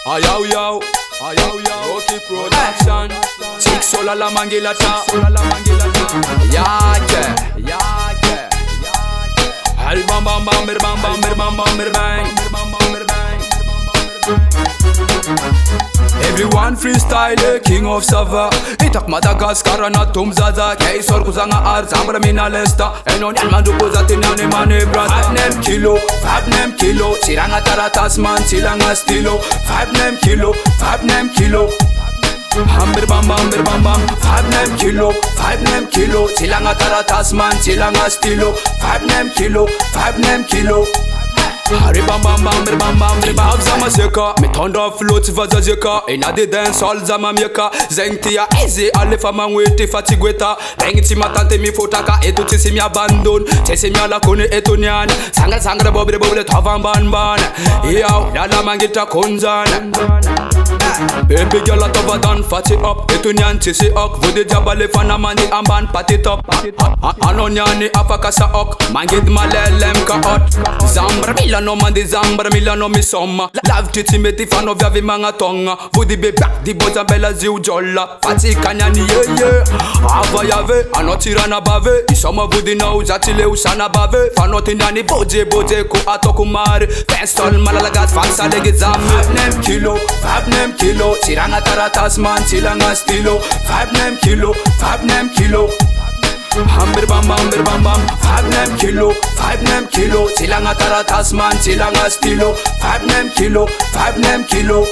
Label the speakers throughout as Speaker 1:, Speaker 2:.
Speaker 1: Ayaw yaw, Rocky Production. Jigsaw la mangila cha. Yake. Hal bam bam bam bir bam bam bir bam bam bir bang. Everyone freestyle, king of Sava. Itak Madagascar na tumzaza. Kay sor kuzanga ar zambra mina lesta. Enon almandu pozati nane mane brata. Five name kilo. Siranga taratas man, silanga stilo. Five name kilo. Hambir bam bam bir bam bam. Five name kilo. Silanga taratas man, silanga stilo. Five name kilo. Hari bam bam bam bir bam bam bir bam zama zeka. Mi tonda float vaza zeka. Ina de dance all zama mieka. Zengti ya easy alle fama wete fatigweta. Lengti matante mi fotaka etu tisi mi abandon. Tisi mi ala kone etu nyan. Sangra bobre tovan ban. Yow lala mangita konzan. Baby girl tova dan fati up. Etu nyan tisi ok. Vode jabale fana mani amban pati top. Anonyani apakasa ok. Mangid malelem ka hot. Zambra Milano man di zambra Milano mi somma. Love titi meti fano via vi manga tonga. Vudi be back di boza bella ziu jolla. Fati kanyani ye. Ava yave anotirana bave. Isoma vudi na uzatile usana bave. Fano tinani boje ku atokumare. Fenstol malalagat fansa lege zamme. Five name kilo. Tiranga taratas man silanga stilo. Five name kilo. Hambir bam bam bir bam bam. Five name kilo. Silanga taratas man silanga stilo. Five name kilo.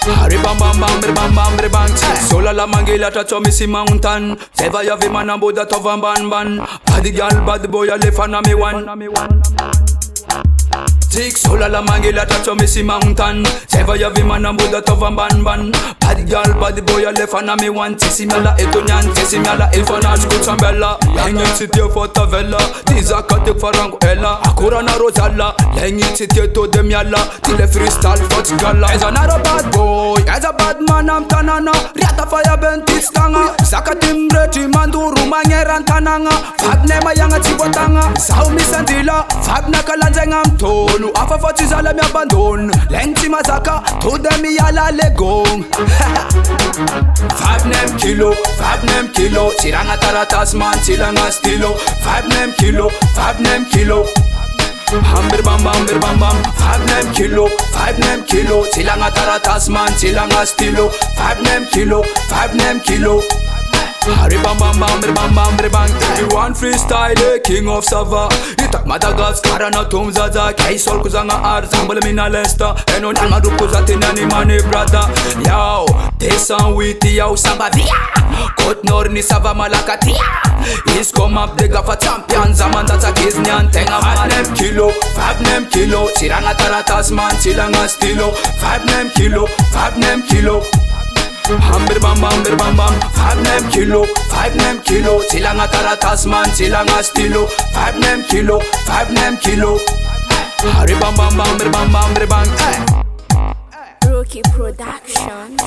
Speaker 1: Hari bam bam bam bir bang. Sola la mangila tacho misi mountain. Seva ya vi manambo da tovan ban. Bad girl bad boy ale fana me one. Jigsaw la mangila tacho misi mountain. Seva ya vi manambo da tovan ban. Bad girl bad boy ale fana me one. Tisi mala etonyan, tisi mala ifana skutambella. Lengi titi fotavella. Tiza kate farango ella. Akura na rozalla. Lengi titi to demiala. Tile freestyle fot gala. As another bad boy, as a bad man am tanana. Riata fire bentit stanga. Saka timbreti manduru mangeran tananga. Fab nema yanga tibotanga. Saumi sandila. Fab nakalanze ngam tonu. Afa fotizala mi abandon. Lengti mazaka. To demi yala legong. Five name kilo. Tiranga taratas man, silanga stilo. Five name kilo. Hambir bam bam bir bam bam. Five name kilo. Silanga taratas man, silanga stilo. Five name kilo. Hari bam bam bir bang. Everyone freestyle, king of Sava. Itak Madagascar na tumzaza. Kay sol kuzanga ar zambala mina lesta. Enon almadu kuzati nani mane brada. Yow, tesan witi yow samba via. Kot nor ni sava malakatia. He's come up the gafa champion. Zaman data kiznyan tenga man. Five name kilo. Tiranga taratas man, silanga stilo. Five name kilo. Hambir bam bam bir bam bam. Five name kilo. Silanga taratas man, silanga stilo. Five name kilo. Hari bam bam bir bang.
Speaker 2: Rocky Production.